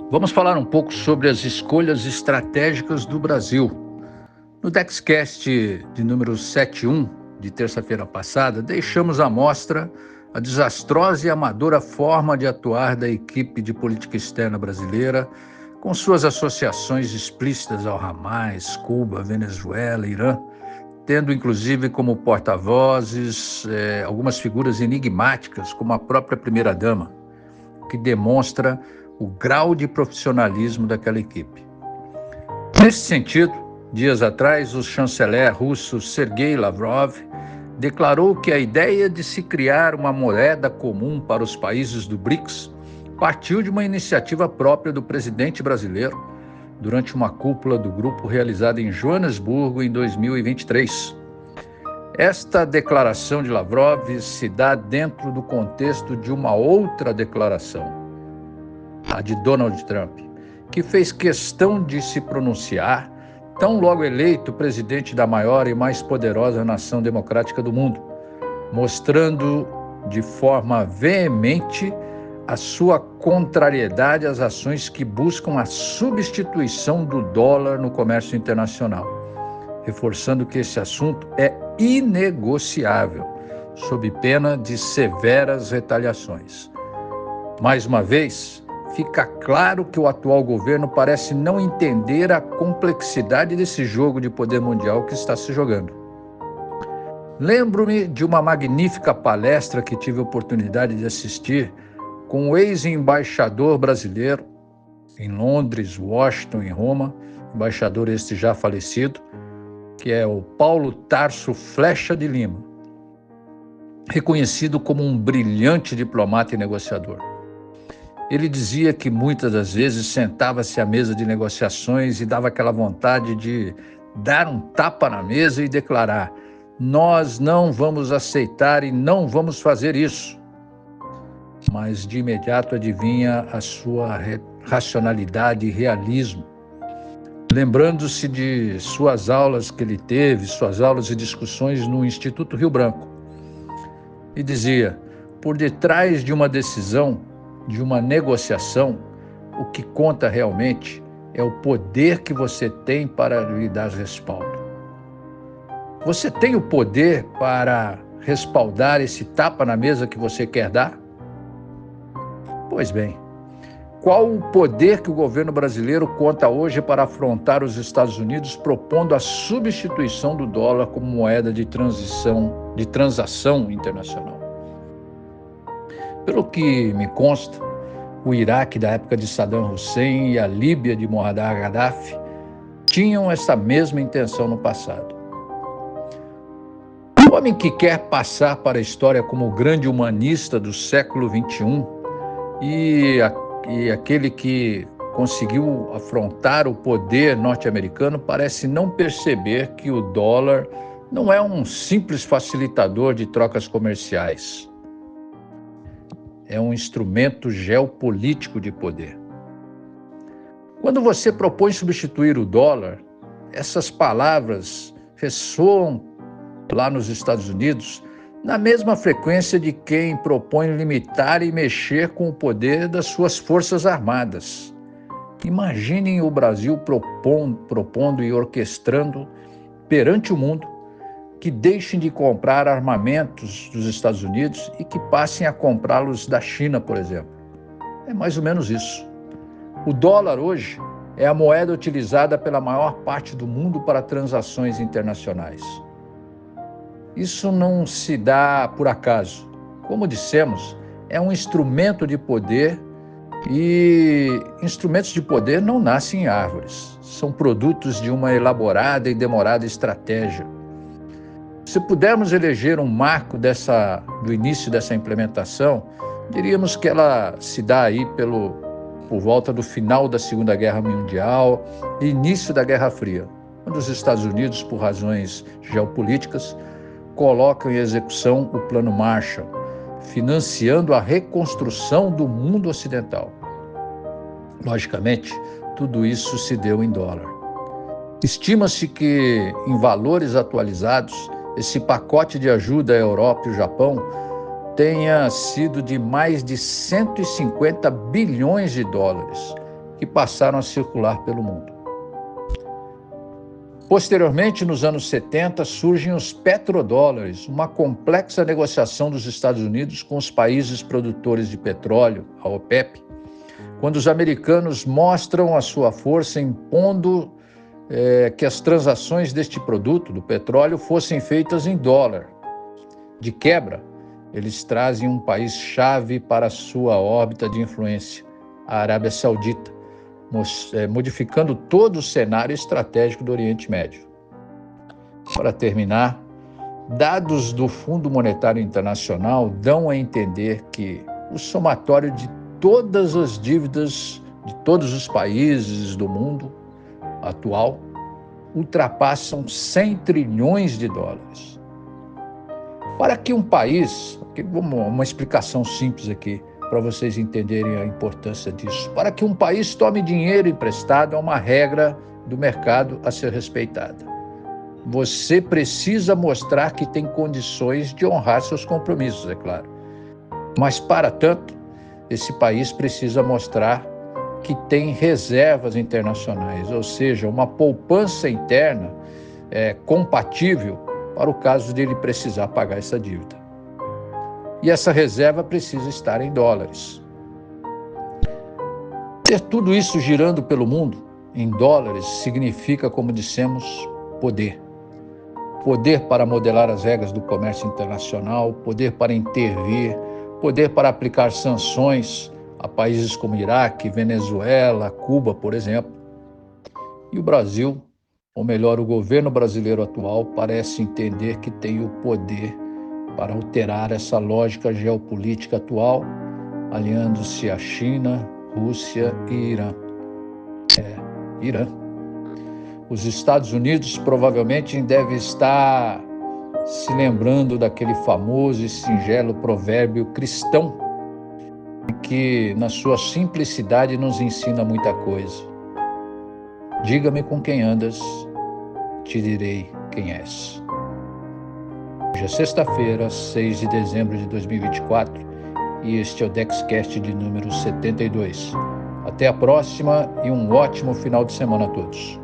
Vamos falar um pouco sobre as escolhas estratégicas do Brasil. No Dexcast de número 71, de terça-feira passada, deixamos à mostra a desastrosa e amadora forma de atuar da equipe de política externa brasileira, com suas associações explícitas ao Hamas, Cuba, Venezuela, Irã, tendo inclusive como porta-vozes algumas figuras enigmáticas, como a própria primeira-dama, que demonstra o grau de profissionalismo daquela equipe. Nesse sentido, dias atrás, o chanceler russo Sergei Lavrov declarou que a ideia de se criar uma moeda comum para os países do BRICS partiu de uma iniciativa própria do presidente brasileiro durante uma cúpula do grupo realizada em Joanesburgo em 2023. Esta declaração de Lavrov se dá dentro do contexto de uma outra declaração, a de Donald Trump, que fez questão de se pronunciar tão logo eleito presidente da maior e mais poderosa nação democrática do mundo, mostrando de forma veemente a sua contrariedade às ações que buscam a substituição do dólar no comércio internacional, reforçando que esse assunto é inegociável, sob pena de severas retaliações. Mais uma vez, fica claro que o atual governo parece não entender a complexidade desse jogo de poder mundial que está se jogando. Lembro-me de uma magnífica palestra que tive a oportunidade de assistir com o ex-embaixador brasileiro em Londres, Washington e Roma, embaixador este já falecido, que é o Paulo Tarso Flecha de Lima, reconhecido como um brilhante diplomata e negociador. Ele dizia que muitas das vezes sentava-se à mesa de negociações e dava aquela vontade de dar um tapa na mesa e declarar: nós não vamos aceitar e não vamos fazer isso. Mas de imediato adivinha a sua racionalidade e realismo, lembrando-se de suas aulas que ele teve, suas aulas e discussões no Instituto Rio Branco. E dizia: por detrás de uma decisão, de uma negociação, o que conta realmente é o poder que você tem para lhe dar respaldo. Você tem o poder para respaldar esse tapa na mesa que você quer dar? Pois bem, qual o poder que o governo brasileiro conta hoje para afrontar os Estados Unidos propondo a substituição do dólar como moeda de transação internacional? Pelo que me consta, o Iraque da época de Saddam Hussein e a Líbia de Muammar Gaddafi tinham essa mesma intenção no passado. O homem que quer passar para a história como o grande humanista do século XXI e aquele que conseguiu afrontar o poder norte-americano parece não perceber que o dólar não é um simples facilitador de trocas comerciais. É um instrumento geopolítico de poder. Quando você propõe substituir o dólar, essas palavras ressoam lá nos Estados Unidos na mesma frequência de quem propõe limitar e mexer com o poder das suas forças armadas. Imaginem o Brasil propondo e orquestrando perante o mundo que deixem de comprar armamentos dos Estados Unidos e que passem a comprá-los da China, por exemplo. É mais ou menos isso. O dólar hoje é a moeda utilizada pela maior parte do mundo para transações internacionais. Isso não se dá por acaso. Como dissemos, é um instrumento de poder e instrumentos de poder não nascem em árvores. São produtos de uma elaborada e demorada estratégia. Se pudermos eleger um marco do início dessa implementação, diríamos que ela se dá aí por volta do final da Segunda Guerra Mundial e início da Guerra Fria, quando os Estados Unidos, por razões geopolíticas, colocam em execução o Plano Marshall, financiando a reconstrução do mundo ocidental. Logicamente, tudo isso se deu em dólar. Estima-se que, em valores atualizados, esse pacote de ajuda à Europa e ao Japão tenha sido de mais de 150 bilhões de dólares, que passaram a circular pelo mundo. Posteriormente, nos anos 70, surgem os petrodólares, uma complexa negociação dos Estados Unidos com os países produtores de petróleo, a OPEP, quando os americanos mostram a sua força impondo que as transações deste produto, do petróleo, fossem feitas em dólar. De quebra, eles trazem um país-chave para a sua órbita de influência, a Arábia Saudita, modificando todo o cenário estratégico do Oriente Médio. Para terminar, dados do Fundo Monetário Internacional dão a entender que o somatório de todas as dívidas de todos os países do mundo atual ultrapassam 100 trilhões de dólares. Para que um país, uma explicação simples aqui, para vocês entenderem a importância disso. Para que um país tome dinheiro emprestado, é uma regra do mercado a ser respeitada. Você precisa mostrar que tem condições de honrar seus compromissos, é claro. Mas, para tanto, esse país precisa mostrar que tem reservas internacionais, ou seja, uma poupança interna compatível para o caso dele precisar pagar essa dívida. E essa reserva precisa estar em dólares. Ter tudo isso girando pelo mundo em dólares significa, como dissemos, poder. Poder para modelar as regras do comércio internacional, poder para intervir, poder para aplicar sanções a países como Iraque, Venezuela, Cuba, por exemplo. E o Brasil, ou melhor, o governo brasileiro atual, parece entender que tem o poder para alterar essa lógica geopolítica atual, aliando-se a China, Rússia e Irã. Irã. Os Estados Unidos provavelmente devem estar se lembrando daquele famoso e singelo provérbio cristão, que, na sua simplicidade, nos ensina muita coisa. Diga-me com quem andas, te direi quem és. Hoje é sexta-feira, 6 de dezembro de 2024, e este é o DexCast de número 72. Até a próxima e um ótimo final de semana a todos.